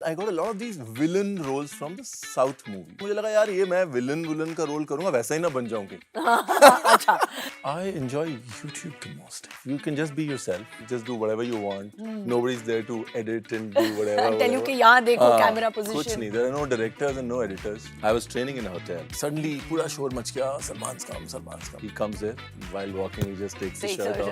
I got a lot of these villain roles from the South movie. मुझे लगा यार ये मैं villain का role करूँगा वैसा ही ना बन जाऊँ कि. अच्छा. I enjoy YouTube the most. You can just be yourself. Just do whatever you want. Nobody's there to edit and do whatever. Tell you कि यहाँ देखो camera कुछ position. नहीं. There are no directors and no editors. I was training in a hotel. Suddenly पूरा शोर much गया. Salman's come. He comes there. While walking, he just takes his shirt off.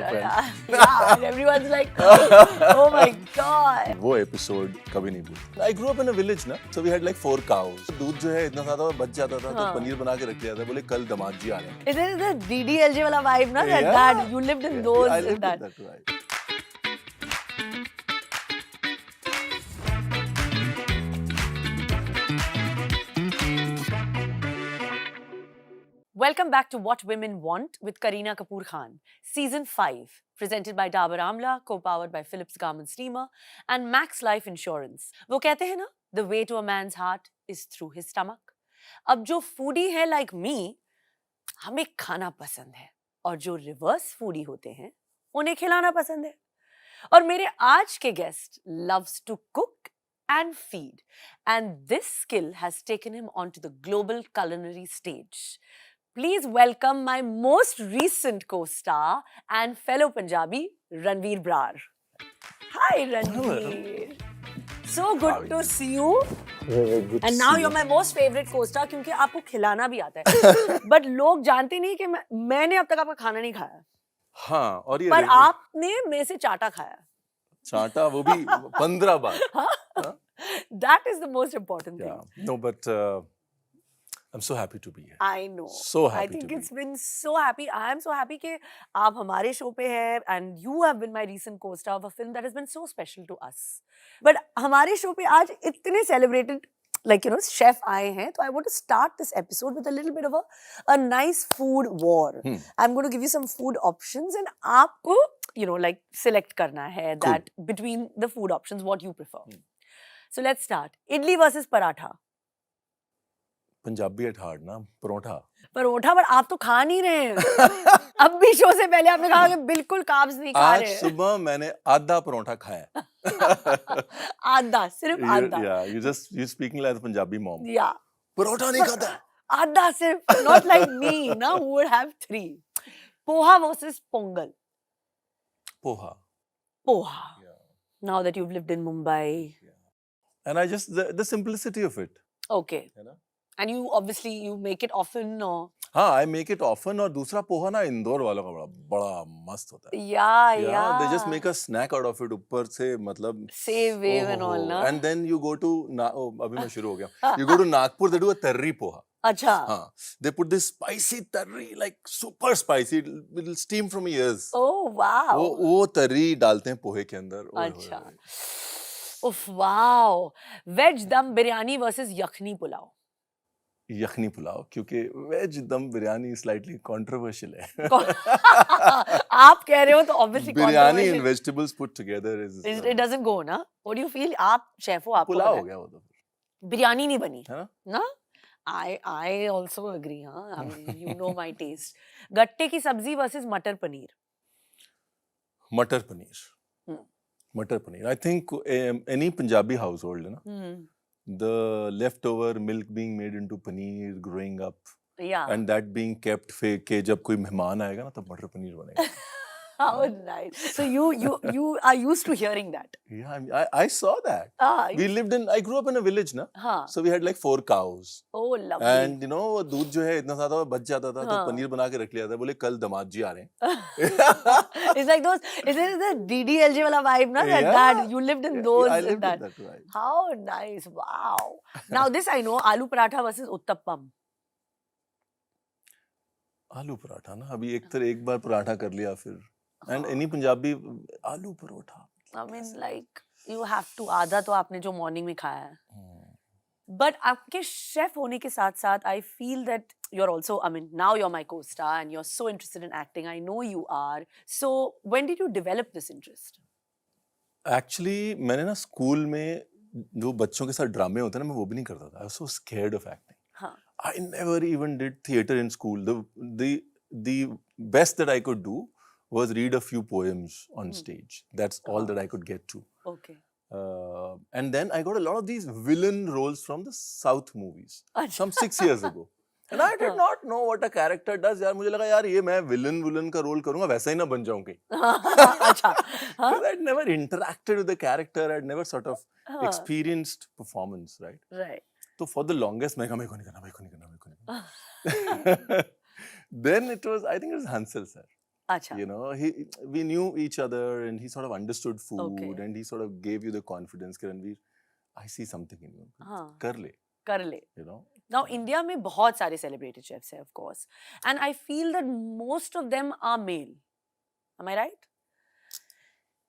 Yeah, and everyone's like, oh my god. वो episode कभी नहीं भूलता. I grew up in a village ना, so we had like 4 cows. दूध जो है इतना ज्यादा बच जाता था तो पनीर बना के रख लिया था. बोले कल दामाद जी आ रहे हैं. Is it the DDLJ वाला vibe ना? That you lived in those. I lived that. in that vibe. Welcome back to What Women Want with Kareena Kapoor Khan, Season 5, presented by Dabur Amla, co-powered by Philips Garment Steamer and Max Life Insurance. वो कहते हैं ना, the way to a man's heart is through his stomach. अब जो foodie है like me, हमें खाना पसंद है और जो reverse foodie होते हैं, उन्हें खिलाना पसंद है. और मेरे आज के guest loves to cook and feed, and this skill has taken him onto the global culinary stage. Please welcome my most recent co-star and fellow Punjabi, Ranveer Brar. Hi, Ranveer. So good to see you. Good And now you're my most favorite co-star क्योंकि आपको खिलाना भी आता है. But लोग जानते नहीं कि मैंने अब तक आपका खाना नहीं खाया. हाँ और ये पर आपने मेरे से चाटा खाया. चाटा वो भी 15 बार. That is the most important thing. Yeah. No, but I'm so happy to be here. I know. So happy I think to it's been so happy. I am so happy कि आप हमारे शो पे हैं and you have been my recent co-star of a film that has been so special to us. But हमारे show पे आज इतने celebrated like chef आए हैं, तो I want to start this episode with a little bit of a nice food war. I'm going to give you some food options and आपको like select करना है that between the food options what you prefer. So let's start. Idli versus paratha. Punjabi at heart ना परोठा. परोठा पर आप तो खा नहीं रहे हैं. अब भी शो से पहले आपने कहा कि बिल्कुल कार्ब्स नहीं खा रहे. आज सुबह मैंने आधा परोठा खाया. आधा, सिर्फ आधा. Yeah, you speaking like a Punjabi mom. Yeah. Paratha नहीं खाता. आधा सिर्फ, not like me, ना, who would have 3. Poha versus pongal. Poha. Poha. Yeah. Now that you've lived in Mumbai. Yeah. And I just the simplicity of it. Okay. है ना? And you obviously you make it often, or? हाँ, I make it often. और दूसरा पोहा ना इंदौर वालों का बड़ा मस्त होता है. Yeah. They just make a snack out of it. ऊपर से मतलब. Save wave and all, ना. And then you go to अभी मैं शुरू हो गया. You go to Nagpur, they do a tarri poha. अच्छा. हाँ. They put this spicy tarri, like super spicy. It'll steam from ears. Oh wow. वो tarri डालते हैं पोहे के अंदर. अच्छा. Uff, wow. Veg dum biryani versus yakhni pulao. यखनी पुलाव क्योंकि veg दम बिरयानी स्लाइटली कंट्रोवर्शियल है. आप कह रहे हो तो obviously biryani and vegetables put together is it doesn't go ना. What do you feel? आप शेफ हो, आपको पुलाव हो गया वो तो. बिरयानी नहीं बनी है ना. I also agree. हाँ, I mean, you know my taste. गट्टे की सब्जी versus मटर पनीर. मटर पनीर. मटर paneer. I think any Punjabi household है ना. The leftover milk being made into paneer growing up. Yeah. And that being kept के जब कोई मेहमान आएगा ना तब मटर पनीर बनेगा. How nice. So you are used to hearing that. Yeah, I saw that. I grew up in a village ना. हाँ. So we had like 4 cows. Oh, lovely. And दूध जो है इतना ज्यादा बच जाता था तो पनीर बना के रख लिया था. बोले कल दामाद जी आ रहे हैं. It's like those. Is it the DDLJ वाला vibe ना? That you lived in those. I lived in that vibe. How nice! Wow. Now this I know. Aloo paratha versus uttappam. आलू पराठा ना. अभी एक बार पराठा कर लिया फिर. And any Punjabi आलू paratha. I mean like you have to. आधा तो आपने जो morning में खाया है. But आपके chef होने के साथ साथ I feel that you're also, I mean now you're my co-star and you're so interested in acting. I know you are. So when did you develop this interest? Actually मैंने ना school में जो बच्चों के साथ ड्रामे होते हैं ना मैं वो भी नहीं करता था. I was so scared of acting. हाँ. I never even did theater in school. The best that I could do was read a few poems on stage. That's all that I could get to. Okay. And then I got a lot of these villain roles from the South movies, some 6 years ago. And I did not know what a character does. यार मुझे लगा यार ये मैं villain का role करूँगा वैसा ही ना बन जाऊँ कहीं. अच्छा. Because I'd never interacted with the character. I'd never sort of experienced performance, right? Right. So for the longest, मैं कहा मेरे को नहीं करना. Then it was, I think it was Hansel sir. अच्छा. You know, we knew each other and he sort of understood food Okay. and he sort of gave you the confidence, Karanveer, I see something in you. हाँ. कर ले. कर ले. You know. Now India में बहुत सारे celebrated chefs हैं, of course, and I feel that most of them are male. Am I right?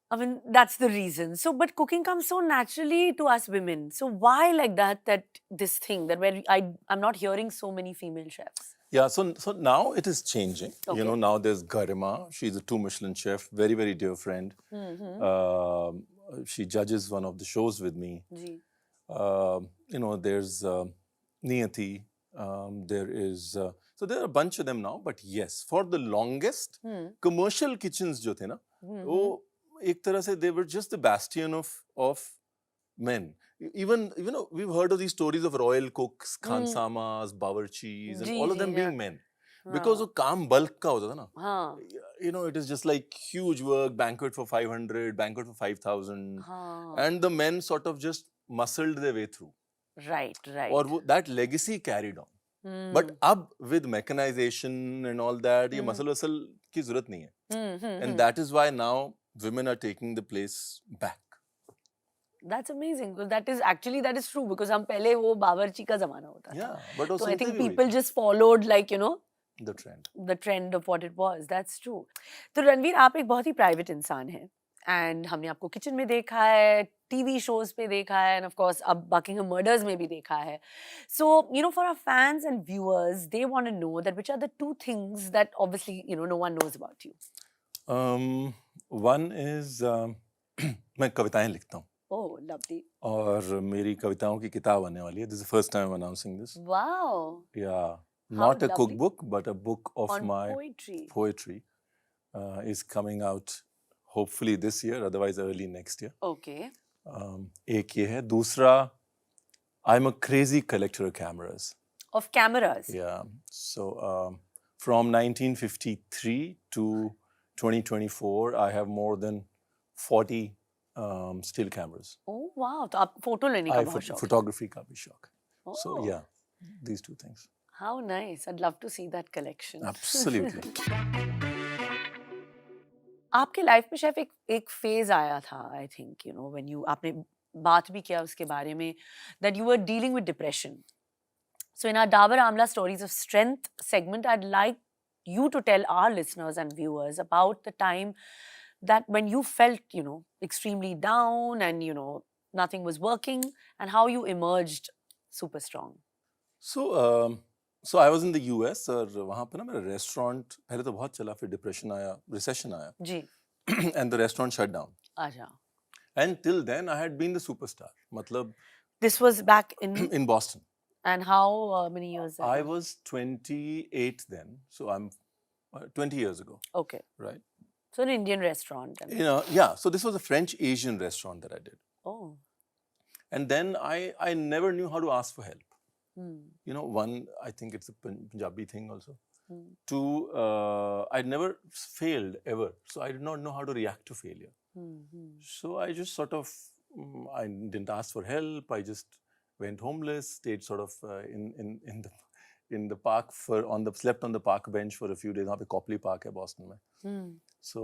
I mean, that's the reason. So, but cooking comes so naturally to us women. So why like that? That this thing that where I'm not hearing so many female chefs. Yeah, so now it is changing. Okay. You know, now there's Garima. She's a 2 Michelin chef, very, very dear friend. She judges one of the shows with me. Ji. You know, there's Niyati. There is, so there are a bunch of them now. But yes, for the longest, commercial kitchens जो थे ना, वो एक तरह से they were just the bastion of men. Even, you know, we've heard of these stories of royal cooks, Khansamas, Bawarchis, and all of them being men. Because वो काम bulk का होता था ना. हाँ. You know, it is just like huge work, banquet for 500, banquet for 5,000. हाँ. And the men sort of just muscled their way through. Right, right. और वो that legacy carried on. But अब with mechanization and all that, ये muscle की जरूरत नहीं है. And that is why now women are taking the place back. That's amazing. Because that is true. Because हम पहले वो बावर्ची का ज़माना होता था. Yeah, but So I think people just followed like, you know, the trend of what it was. That's true. तो रणवीर आप एक बहुत ही private इंसान हैं. And हमने आपको किचन में देखा है, टीवी शोज पे देखा है, and of course अब Buckingham Murders में भी देखा है. So, you know, for our fans and viewers, they want to know that which are the 2 things that obviously, you know, no one knows about you. One is मैं कविताएं लिखता हूँ. Oh, lovely. और मेरी कविताओं की किताब आने वाली है. This is the first time I'm announcing this. Wow. Yeah. How Not a lovely. cookbook, but a book of On my poetry. Is coming out hopefully this year, otherwise early next year. Okay. एक ये है. दूसरा, I'm a crazy collector of cameras. Of cameras? Yeah. So from 1953 to 2024, I have more than 40 still cameras. Oh wow! तो आप photo लेने का बहुत शौक है. Photography का भी शौक है. Oh. So yeah, these 2 things. How nice! I'd love to see that collection. Absolutely. आपके लाइफ में शेफ एक फेज आया था, I think, you know, when you आपने बात भी किया उसके बारे में, that you were dealing with depression. So in our Dabur Amla Stories of Strength segment, I'd like you to tell our listeners and viewers about the time that when you felt, you know, extremely down and, you know, nothing was working, and how you emerged super strong. So I was in the US और वहाँ पे ना मेरा restaurant पहले तो बहुत चला, फिर depression आया, recession आया. जी. And the restaurant shut down. अच्छा. And till then I had been the superstar. मतलब This was back in Boston. And how many years ago? I was 28 then, so I'm 20 years ago. Okay. Right. So an Indian restaurant. You know, yeah. So this was a French Asian restaurant that I did. Oh. And then I never knew how to ask for help. Hmm. You know, one, I think it's a Punjabi thing also. Hmm. 2, I never failed ever. So I did not know how to react to failure. So I just sort of, I didn't ask for help. I just went homeless, stayed sort of in the park slept on the park bench for a few days. वहाँ पे Copley Park है Boston में. So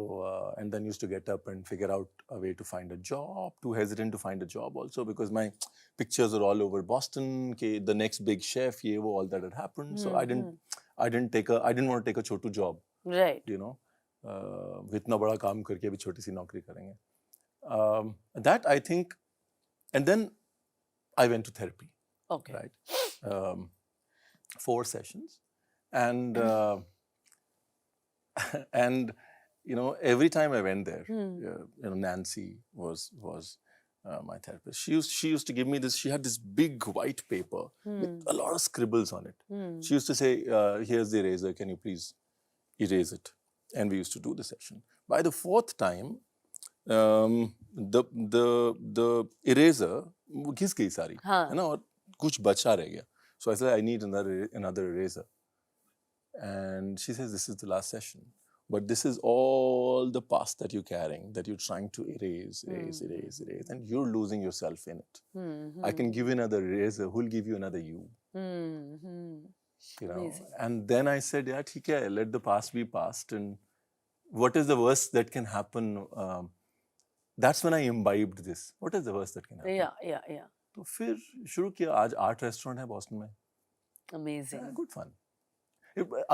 and then used to get up and figure out a way to find a job. Too hesitant to find a job also because my pictures are all over Boston. The next big chef, all that had happened. So I didn't want to take a chotu job. Right. You know, इतना बड़ा काम करके अभी छोटी सी नौकरी करेंगे. That I think, and then I went to therapy. Okay. Right. 4 sessions, and and you know, every time I went there, you know, Nancy was my therapist. She used to give me this. She had this big white paper with a lot of scribbles on it. She used to say, "Here's the eraser. Can you please erase it?" And we used to do the session. By the 4th time, the eraser वो घिस गई सारी, हाँ. है ना, और कुछ बचा रह गया. So I said I need another eraser, and she says this is the last session, but this is all the past that you're carrying, that you're trying to erase, and you're losing yourself in it. I can give you another eraser. Who'll give you another you? You know. Amazing. And then I said, yeah, ठीक है, let the past be past, and what is the worst that can happen? That's when I imbibed this. What is the worst that can happen? Yeah. तो फिर शुरू किया. आज 8 restaurant है Boston में. Amazing. Good fun.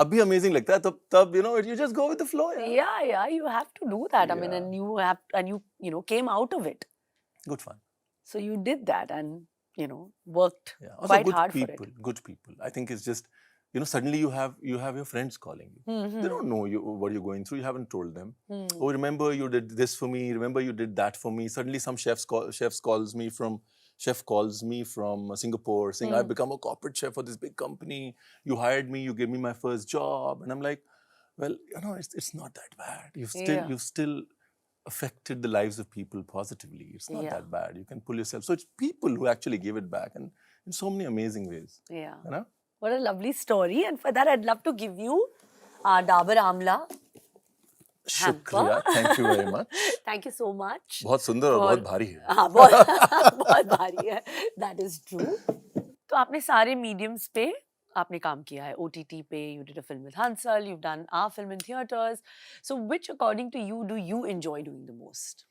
अभी amazing लगता है, तब you know, you just go with the flow. Yeah, you have to do that. I mean, Yeah. and you came out of it. Good fun. So you did that and worked Also quite good hard people, for it. Good people. I think it's just, suddenly you have your friends calling you. They don't know what you're going through. You haven't told them. Oh, remember you did this for me. Remember you did that for me. Suddenly some chef calls me from Singapore saying, I've become a corporate chef for this big company. You hired me. You gave me my first job. And I'm like, well, it's not that bad. You've still affected the lives of people positively. It's not that bad. You can pull yourself. So it's people who actually give it back, and in so many amazing ways. Yeah. You know? What a lovely story. And for that, I'd love to give you our Dabur Amla. Shukriya. Thank you very much. Thank you so much. बहुत सुंदर और बहुत भारी है. हाँ, बहुत भारी है. That is true. तो आपने सारे mediums पे आपने काम किया है. OTT पे, you did a film with Hansal, you've done our film in theatres. So which, according to you, do you enjoy doing the most?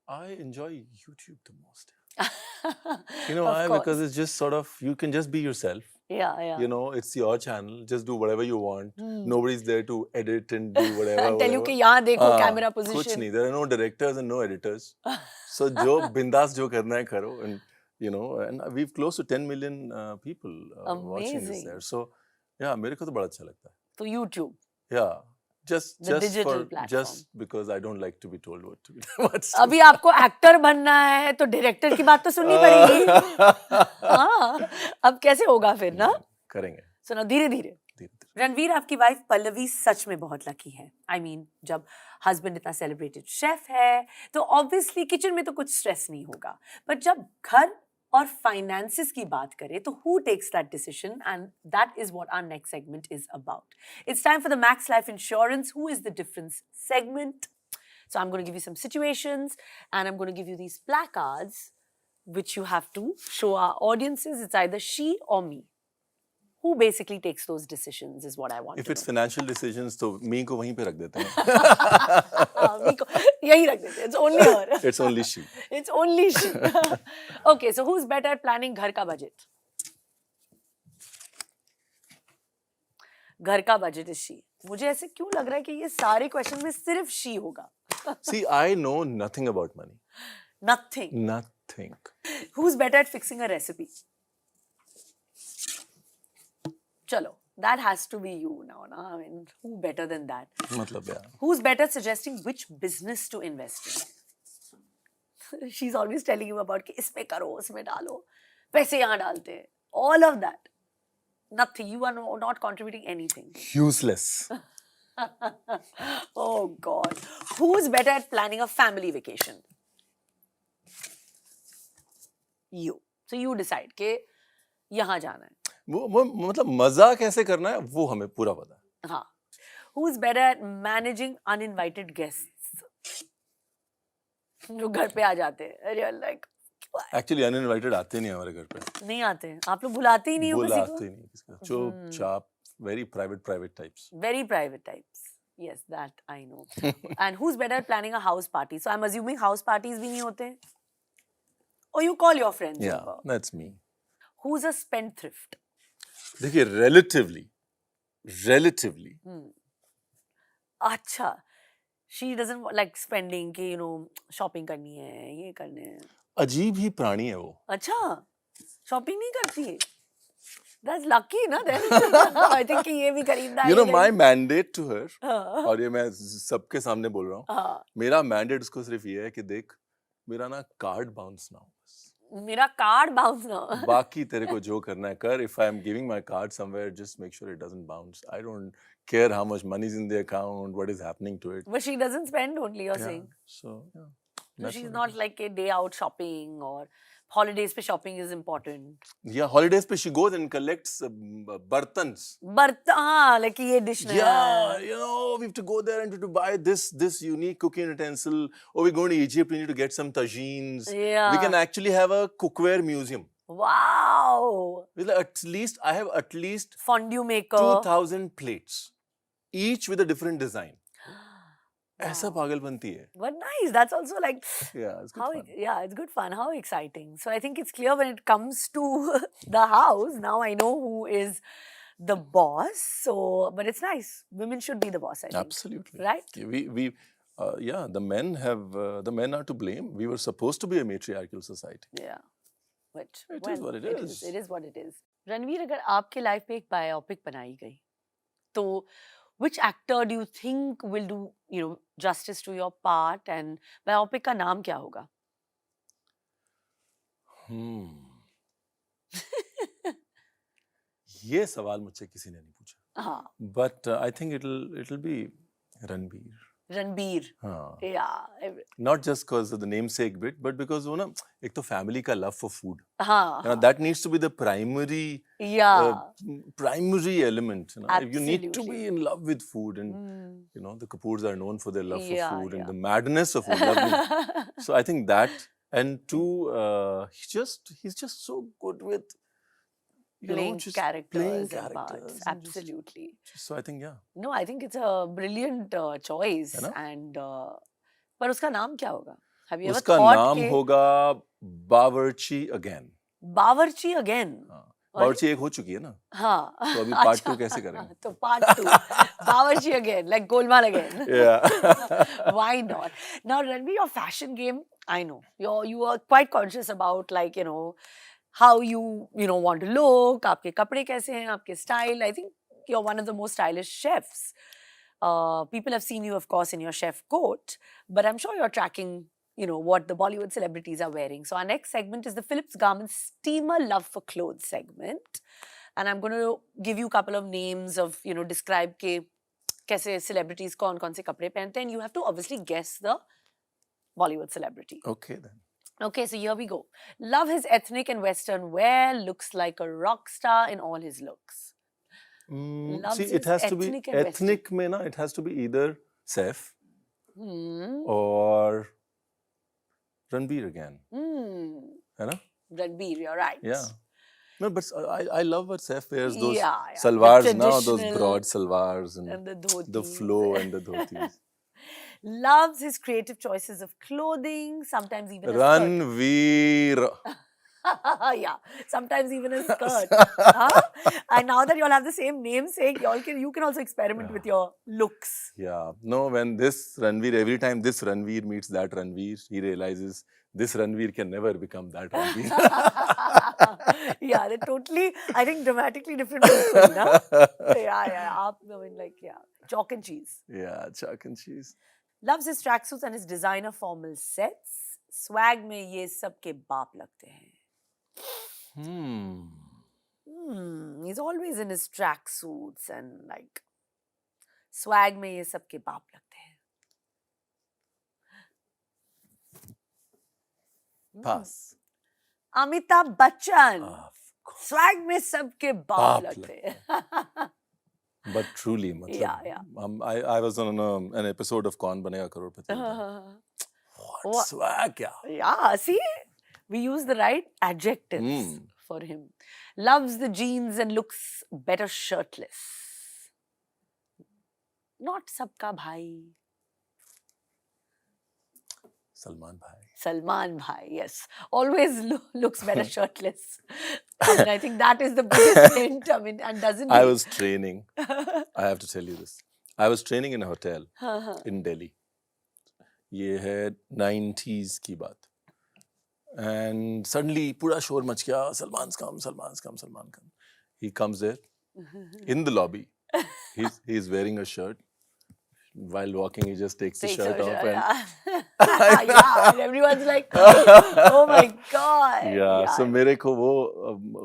I enjoy YouTube the most. Why? Because it's just sort of, you can just be yourself. Yeah. It's your channel. Just do whatever you want. Nobody's there to edit and do whatever. And tell you कि यहाँ देखो camera position. कुछ नहीं. There are no directors and no editors. So जो बिंदास जो करना है करो. And and we've close to 10 million people watching this there. So yeah, मेरे को तो बड़ा अच्छा लगता है. So YouTube. Yeah. Just because I don't like to be told what to do. अभी आपको एक्टर बनना है तो डायरेक्टर की बात तो सुननी पड़ेगी. हाँ, अब कैसे होगा फिर ना? करेंगे. सुनो धीरे-धीरे. रणवीर, आपकी वाइफ पल्लवी सच में बहुत लकी है. I mean, जब हस्बैंड इतना सेलिब्रेटेड शेफ है तो ऑब्वियसली किचन में तो कुछ स्ट्रेस नहीं होगा. बट जब घर और फाइनेंसेस की बात करें तो who takes that decision, and that is what our next segment is about. It's time for the Max Life Insurance Who is the Difference segment. So I'm going to give you some situations and I'm going to give you these placards which you have to show our audiences. It's either she or me. Who basically takes those decisions is what I want to know. If it's financial decisions, तो me को वहीं पे रख देते हैं. Me को यहीं रख देते हैं. It's only her. It's only she. It's only she. Okay, so who's better at planning घर का budget? घर का budget is she. मुझे ऐसे क्यों लग रहा है कि ये सारे question में सिर्फ she होगा? See, I know nothing about money. Nothing. Who's better at fixing a recipe? Chalo, that has to be you now, na? I mean, who better than that? मतलब यार. Who's better at suggesting which business to invest in? She's always telling you about कि इसमें करो, इसमें डालो, पैसे यहाँ डालते हैं. All of that. Nothing. You are not contributing anything. Useless. Oh God. Who's better at planning a family vacation? You. So you decide कि यहाँ जाना है. वो मतलब मजा कैसे करना है वो हमें पूरा पता है. हाँ. Who's better at managing uninvited guests? जो घर पे आ जाते हैं. You're like, Actually uninvited आते नहीं हमारे घर पे. नहीं आते. आप लोग बुलाते ही नहीं हो किसी को. बुलाते ही नहीं किसी को. चुपचाप. Very private types. Very private types. Yes, that I know. And who's better at planning a house party? So I'm assuming house parties भी नहीं होते. Or you call your friends. Yeah, over. that's me. Who's a spendthrift? देखिए relatively. अच्छा. She doesn't like spending कि shopping करनी है, ये करने हैं. अजीब ही प्राणी है वो. अच्छा. Shopping नहीं करती है. That's lucky, ना then. I think कि ये भी खरीदना है. My mandate to her, और ये मैं सबके सामने बोल रहा हूँ. मेरा mandate उसको सिर्फ ये है कि देख, मेरा ना कार्ड बाउंस ना हो. मेरा कार्ड बाउंस ना. बाकी तेरे को जो करना है कर. If I'm giving my card somewhere, just make sure it doesn't bounce. I don't care how much money is in the account, what is happening to it. But she doesn't spend only, you're Yeah. saying. So yeah. So That's she's what it not is. like a day out shopping or holidays pe shopping is important. Yeah, holidays pe she goes and collects bartans. Like ये dish नया Yeah, है. you know, we have to go there and to buy this unique cooking utensil. Or we're going to Egypt, we need to get some tagines. Yeah. We can actually have a cookware museum. Wow. I have at least Fondue maker. 2,000 plates, each with a different design. ऐसा पागलपंती है. But nice. That's also like Yeah, it's good how fun. yeah, it's good fun. How exciting. So I think it's clear when it comes to the house. Now I know who is the boss. So, but it's nice. Women should be the boss, I think. Absolutely. Right? Yeah, the men are to blame. We were supposed to be a matriarchal society. Yeah. But It is what it is. It is what it is. Ranveer, अगर आपके life पे एक biopic बनाई गई, तो which actor do you think will do, justice to your part, and biopic का नाम क्या होगा? ये सवाल मुझसे किसी ने नहीं पूछा. हाँ. But I think it'll be Ranbir. Ranbir. हाँ. Yeah. Not just because of the namesake bit, but because वो ना एक तो family का love for food. हाँ. That needs to be the primary. Yeah. Primary element. You need to Absolutely. be in love with food, and the Kapoors are known for their love for Yeah, food yeah. and the madness of food. Lovely. So I think that, and two, he's just so good with playing just characters playing and characters parts. and just- Absolutely. So I think, yeah. No, I think it's a brilliant choice. है ना? And पर उसका नाम क्या होगा? Have you ever उसका thought नाम कि होगा बावर्ची again. बावर्ची again? हाँ. बावर्ची एक हो चुकी है ना. हाँ. तो अभी part अच्छा. 2 कैसे करेंगे? तो part 2. बावर्ची again, like Golmaal again. Yeah. Why not? Now, Ranveer, your fashion game, I know. You are quite conscious about, like, how you want to look, आपके कपड़े कैसे हैं, आपके style. I think you're one of the most stylish chefs. People have seen you, of course, in your chef coat, but I'm sure you're tracking, what the Bollywood celebrities are wearing. So our next segment is the Philips Garment Steamer Love for Clothes segment. And I'm going to give you a couple of names of, describe के कैसे celebrities कौन से कपड़े पहनते हैं. And you have to obviously guess the Bollywood celebrity. Okay then. Okay, so here we go. Love his ethnic and Western wear, looks like a rock star in all his looks. Loves See, his it has to be ethnic and ethnic. में ना, it has to be either Saif or Ranbir again. है ना? Ranbir, you're right. Yeah. No, but I love what Saif wears. Those Yeah. salwars The now, those traditional broad salwars and and the dhotis. the flow and the dhotis. Loves his creative choices of clothing, sometimes even a skirt. Ranveer. Yeah, sometimes even a skirt. Huh? And now that you all have the same namesake, you can also experiment with your looks. Yeah. No, when this Ranveer, every time this Ranveer meets that Ranveer, he realizes this Ranveer can never become that Ranveer. Yeah, they're totally, I think, dramatically different people. No? Yeah. Chalk and cheese. Yeah, chalk and cheese. Loves his tracksuits and his designer formal sets. Swag में ये सब के बाप लगते हैं. He's always in his tracksuits and like swag में ये सब के बाप लगते हैं. Pass. Amitabh Bachchan. Of course. Swag में सबके बाप बाप लगते हैं. But truly, matlab, Yeah. I was on an episode of Kaun Banega Crorepati. What swag, yeah. Yeah, see, we use the right adjectives for him. Loves the jeans and looks better shirtless. Not sabka bhai. Salman Bhai, yes. Always looks better shirtless. I mean, I think that is the biggest hint. I mean, and doesn't I he? was training. I have to tell you this. I was training in a hotel in Delhi. ये है 90s की बात. And suddenly, पूरा शोर much गया. Salman's come. He comes there in the lobby. He's wearing a shirt. while walking, he just takes his Takes shirt her off shirt, and yeah. Yeah, and everyone's like, oh my god. yeah. So मेरे को वो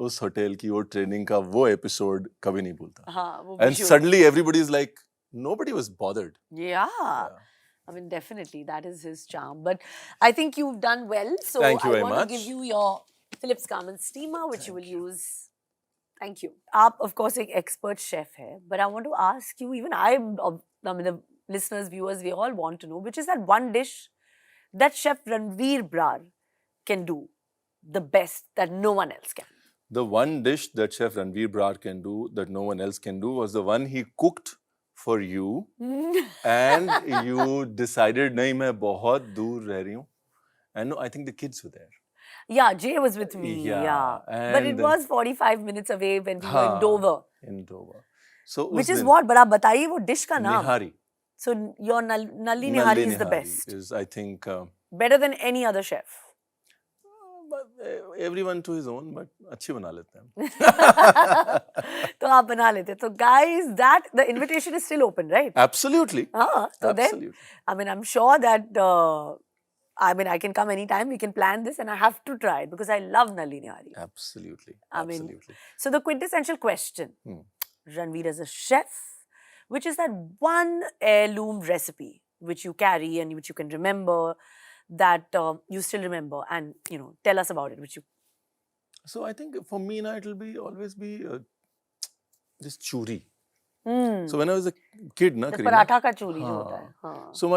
उस hotel की वो training का वो episode कभी नहीं भूलता. हाँ, वो And visual. suddenly everybody is like, nobody was bothered. Yeah. Yeah. I mean, definitely, that is his charm. But I think you've done well. So Thank you I very want much. to give you your Philips Garment steamer, which you will use. Thank you. आप, of course, एक expert chef है. But I want to ask you, even I mean, the listeners, viewers, we all want to know, which is that one dish that Chef Ranveer Brar can do the best that no one else can. The one dish that Chef Ranveer Brar can do that no one else can do was the one he cooked for you, and you decided, नहीं मैं बहुत दूर रह रही हूँ. And no, I think the kids were there. Yeah, Jay was with me. Yeah, But it and was 45 minutes away when we were in Dover. In Dover. So Which उस is दिन what? But आप बताइए वो dish का नाम. Nihari. So your Nalli Nihari is the best. Is, I think, Better than any other chef. everyone to his own, but अच्छी बना लेते हैं. तो आप बना लेते. So guys, that the invitation is still open, right? Absolutely. So then, Absolutely. I mean, I'm sure that I mean, I can come anytime. We can plan this, and I have to try it because I love Nalli Nihari. Absolutely. I mean, Absolutely. So the quintessential question, Ranveer as a chef, which is that one heirloom recipe which you carry and which you can remember, that you still remember, and you know, tell us about it. Which you. So I think for me now it'll be always be this churi. So when I was a kid, na, The Kareena, paratha ka churi jo hota hai. हाँ. So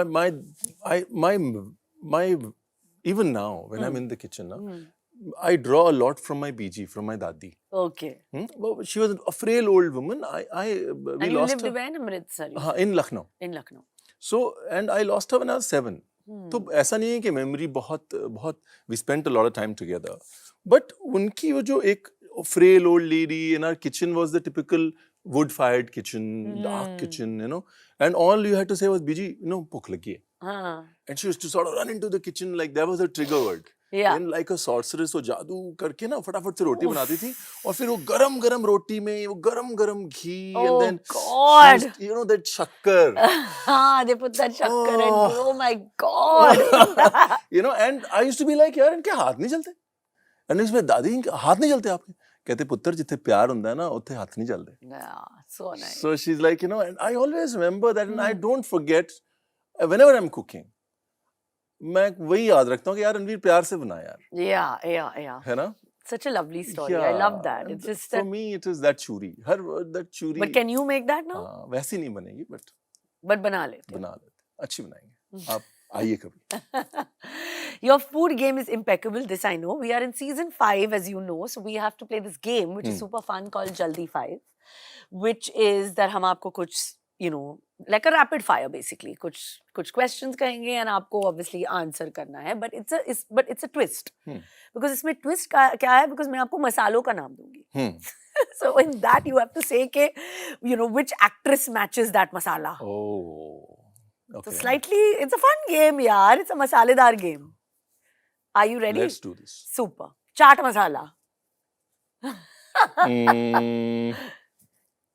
my even now when I'm in the kitchen, na, I draw a lot from my BG, from my dadi. Okay. Well, she was a frail old woman. We And you lost lived her. where in Amritsar? In Lucknow. In Lucknow. So and I lost her when I was 7. तो ऐसा नहीं है कि memory बहुत we spent a lot of time together. But उनकी वो जो एक frail old lady in our kitchen was the typical wood-fired kitchen, dark kitchen, you know. And all you had to say was, Biji, you know, भूख लगी है. And she used to sort of run into the kitchen like that was her trigger word. Yeah. And like a sorceress, वो जादू करके ना फटाफट से रोटी बनाती थी और फिर वो गरम रोटी में वो गरम घी and then God. you know that shakkar. They put that shakkar and oh my God. You know, and I used to be like, यार इनके हाथ नहीं चलते. And इसमें दादी इनके हाथ नहीं चलते आपके. कहते पुत्र जिथे प्यार हुंदा है ना उत्थे हाथ नहीं चलते. Yeah, so nice. So she's like, you know, and I always remember that, and I don't forget whenever I'm cooking. मैं वही याद रखता हूँ कि यार रणवीर प्यार से बना यार. Yeah. है ना? Such a lovely story. I love that. It's just for that. me it is that churi. That churi. But can you make that now? वैसी नहीं बनेगी But बना लेते. अच्छी बनाएंगे. आप आइए कभी. Your food game is impeccable. This I know. We are in season 5, as you know, so we have to play this game, which is super fun, called Jaldi 5, which is that हम आपको कुछ, you know, like a rapid fire basically. कुछ questions कहेंगे and आपको obviously answer करना है. But it's a twist. Because इसमें twist क्या है? Because मैं आपको मसालों का नाम दूंगी. So in that you have to say के, you know, which actress matches that masala. Oh. Okay. So slightly, it's a fun game, yaar. It's a masaledar game. Are you ready? Let's do this. Super. Chaat masala.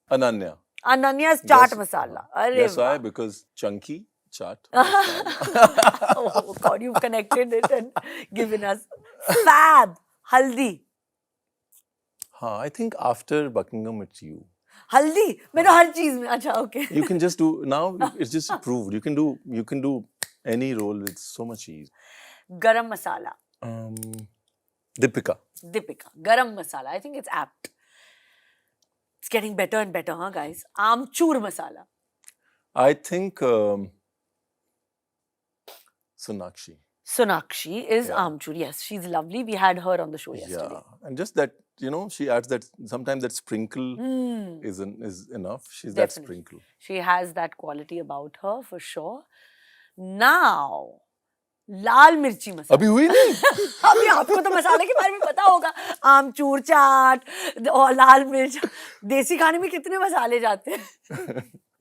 Ananya. Ananya's chaat masala. That's why, because chunky chaat. Oh God, you've connected it and given us. Fab. Haldi. I think after Buckingham, it's you. Haldi? मैं तो हर चीज में. अच्छा, okay. You can just do, now it's just proved. You can do any role with so much ease. Garam masala. Deepika. Garam masala. I think it's apt. It's getting better and better, huh, guys? Amchur masala. I think Sonakshi is Amchur. Yes, she's lovely. We had her on the show yesterday. Yeah, and just that, you know, she adds that, sometimes that sprinkle is enough. She's that sprinkle. She has that quality about her for sure. Now, लाल मिर्ची मसाला. अभी हुई नहीं? अभी आपको तो मसाले के बारे में पता होगा. आमचूर चाट और लाल मिर्च. देसी खाने में कितने मसाले जाते हैं?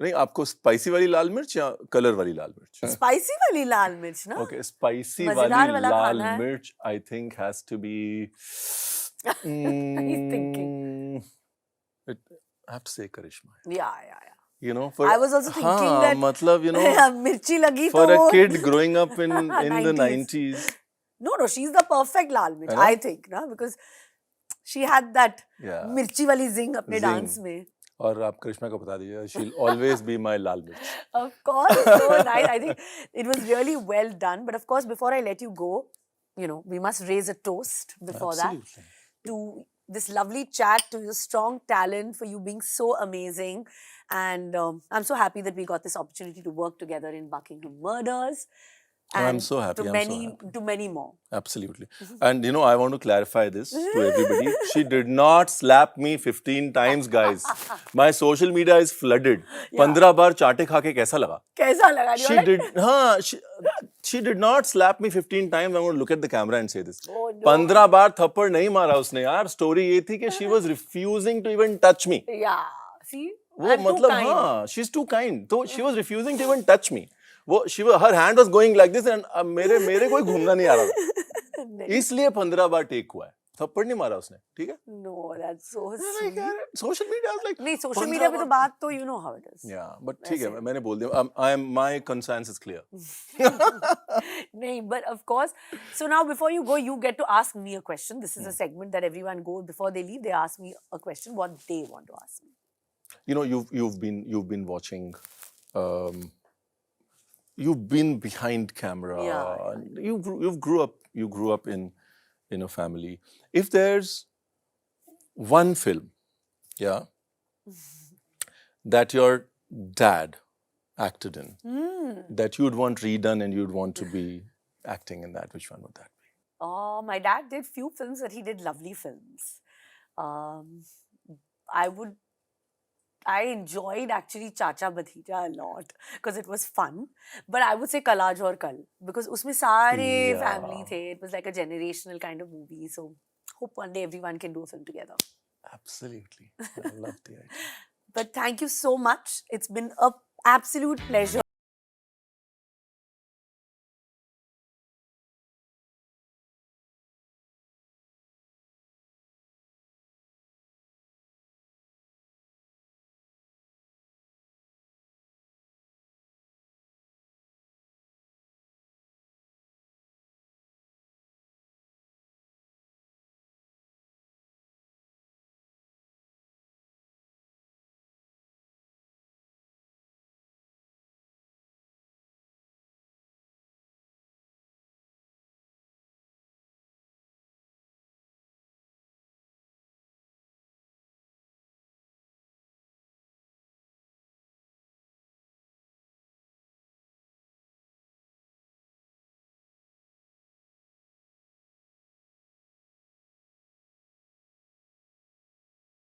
नहीं, आपको स्पाइसी वाली लाल मिर्च या कलर वाली लाल मिर्च? स्पाइसी वाली लाल मिर्च ना? Okay, स्पाइसी वाली लाल मिर्च I think has to be. He's thinking. I have to say Karishma. Yeah. You know, for I was also thinking हाँ, that मतलब you know, मिर्ची लगी for तो a kid growing up in the 90s. 90s. No, she's the perfect Lal Mirch, है ना? I think, na? Because she had that Yeah. मिर्ची वाली zing अपने Zing. dance में. और आप करिश्मा को बता दीजिए, she'll always be my लाल मिर्च. Of course, so nice. I think it was really well done. But of course, before I let you go, you know, we must raise a toast before Absolutely. that to this lovely chat, to your strong talent, for you being so amazing. And I'm so happy that we got this opportunity to work together in Buckingham Murders. I'm And so happy. To I'm so many, happy. to many more. Absolutely. And you know, I want to clarify this to everybody. She did not slap me 15 times, guys. My social media is flooded. 15 बार चाटे खा के कैसा लगा? कैसा लगा? She did, she did not slap me 15 times. I'm going to look at the camera and say this. Oh, no. 15 बार थप्पड़ नहीं मारा उसने यार. स्टोरी ये थी कि she was refusing to even touch me. Yeah. See? वो I'm too मतलब kind. हाँ, she's too kind. तो she was refusing to even touch me. वो her hand was going like this and मेरे कोई घूमना नहीं आ रहा था. नहीं. इसलिए 15 बार टेक हुआ है. थप्पड़ नहीं मारा उसने, ठीक है? No, that's so Like, sweet. social media is like नहीं, social 15 media पे तो बार- बात तो you know how it is. Yeah, but ठीक है, मैंने बोल दिया. My conscience is clear. नहीं, but of course. So now before you go, you get to ask me a question. This is a segment that everyone goes before they leave. They ask me a question what they want to ask me. You know, you've been watching. You've been behind camera. Yeah. You grew up in a family. If there's one film, yeah, that your dad acted in, that you'd want redone and you'd want to be acting in that, which one would that be? My dad did few films, but he did lovely films. I enjoyed actually Chacha Bhatija a lot because it was fun. But I would say Kal Aaj Aur Kal because उसमें सारे Yeah. family थे. It was like a generational kind of movie. So hope one day everyone can do a film together. Absolutely. I love the idea. But thank you so much. It's been an absolute pleasure.